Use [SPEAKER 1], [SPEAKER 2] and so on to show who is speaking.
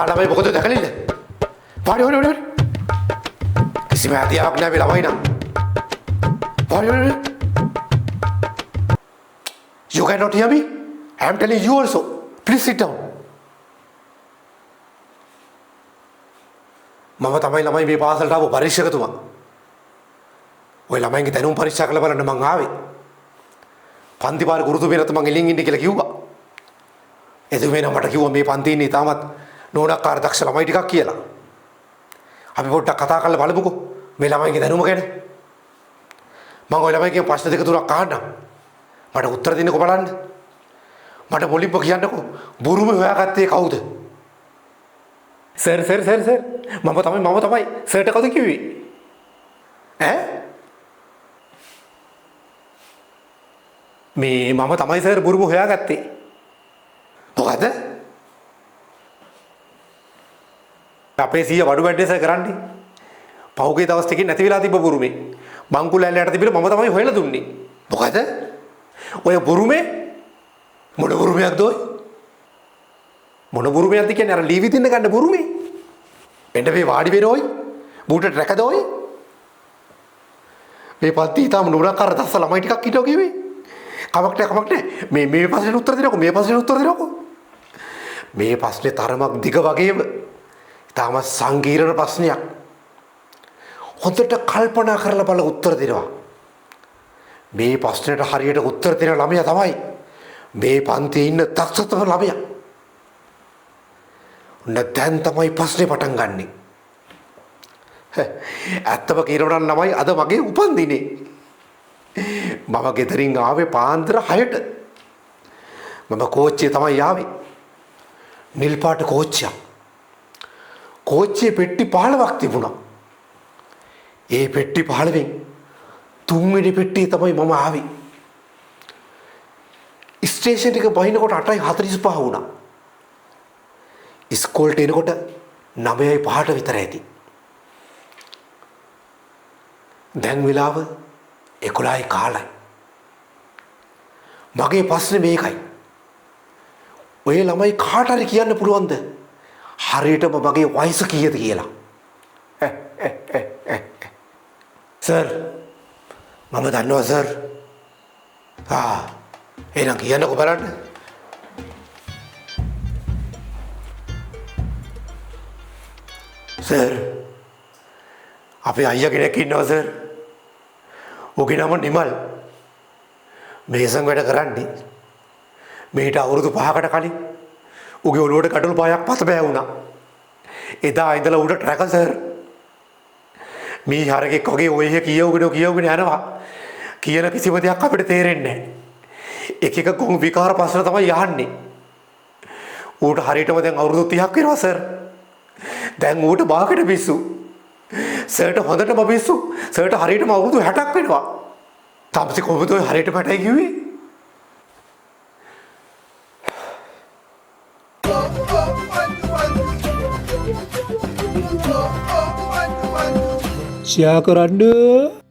[SPEAKER 1] ළමයි මොකද දැකලිද? වාඩි. කිසිම හැදියාවක් නැහැ මේ ළමයි නම්. වාඩි. You cannot hear me? I am telling you also. Please sit down. මම තමයි ළමයි මේ පාසලට ආපු පරීක්ෂකතුමා. ඔය ළමයින්ගේ දැනුම් පරීක්ෂා කරලා බලන්න මං ආවේ. පන්ති පාර ගුරුතු වෙනත් මං එළියෙන් ඉන්න කියලා කිව්වා. එතුමේ නම් මට කිව්වා මේ පන්ති ඉන්නේ තාමත් නෝනක්කාර දක්ෂ ළමයි ටිකක් කියලා. අපි පොඩ්ඩක් කතා කරලා බලමුකෝ මේ ළමයින්ගේ දැනුම ගැන. මං ඔය ළමයින්ගේ ප්‍රශ්න දෙක තුනක් අහන්නම්. මට උත්තර දෙන්නකෝ බලන්න. මට මුලින්ම කියන්නකෝ බුරුමේ හොයාගත්තේ කවුද? සර් මම තමයි සර්ට කවුද කිව්වේ? මේ මම තමයි සර් බුරුම හොයාගත්තේ. මොකද? අපේ සීය වඩු වැඩේ සර් කරන්නේ. පහුගිය දවස් ටිකකින් නැති වෙලා තිබ්බ බුරුමේ. මංකුල ඇල්ලයට තිබිලා මම තමයි හොයලා දුන්නේ. මොකද? ඔය බුරුමේ මොන බුරුමයක්ද ඔය? මොන බුරුමයක්ද කියන්නේ අර ලීවි තින්න ගන්න බුරුමේ? එන්න මේ වාඩි වෙන ඔය බූට රැකද ඔය? මේ පන්ති තාම නුරාකාර දස්ස ළමයි ටිකක් හිටෝ කිව්වේ. කමක් නැහැ. මේ ප්‍රශ්නෙට උත්තර දෙන්නකෝ. මේ ප්‍රශ්නේ තරමක් දිග වගේම තාම සංකීර්ණ ප්‍රශ්නයක්. හොඳට කල්පනා කරලා බලලා උත්තර දෙනවා. මේ ප්‍රශ්නෙට හරියට උත්තර දෙන ළමයා තමයි මේ පන්තියේ ඉන්න දක්ෂතම ළමයා. දැන් තමයි ප්‍රශ්නේ පටන් ගන්නෙ. ඇත්තම කියනවා නම් ළමයි අද මගේ උපන්දිනේ. මම ගෙදරින් ආවේ පාන්දර 6ට. මම කෝච්චියේ තමයි ආවේ. නිල් පාට කෝච්චියක්. කෝච්චියේ පෙට්ටි 15ක් තිබුණා. ඒ පෙට්ටි 15න් තුන්වෙනි පෙට්ටිය තමයි මම ආවේ. ස්ටේෂන් එක බහිනකොට 8:45 වුණා. ඉස්කෝලේට එනකොට 9:05ට විතර ඇති. දැන් වෙලාව 11:15. මගේ ප්‍රශ්නේ මේකයි. ඔය ළමයි කාට හරි කියන්න පුළුවන්ද? හරියටම මගේ වයස කීයද කියලා? සර් මම දන්නවා සර්. එහෙනම් කියන්නකෝ බලන්න. සර් අපේ අයියා කෙනෙක් ඉන්නවා සර්. ඔහුගේ නම නිමල්. මේසන් වැඩ කරන්නේ. මේට අවුරුදු 5කට කලින් උගේ ඔළුවට කඩළු පායක් පත බෑවුණා. එදා ඉඳලා උඩ ට්‍රැක සර්. මේ හරකෙක් වගේ ඔය කියවගෙන යනවා. කියන කිසිම දෙයක් අපිට තේරෙන්නේ නැහැ. එක ගොන් විකාර ප්‍රශ්න තමයි යහන්නේ. ඌට හරියටම දැන් අවුරුදු 30ක් වෙනවා සර්. දැන් ඌට බාකට පිස්සු. සර්ට හොඳටම පිස්සු. සර්ට හරියටම අවුරුදු 60ක් වෙනවා. තාමසි කොහොමද ඔය හරියටම 60යි කිව්වේ?
[SPEAKER 2] ෂෙයා කරන්න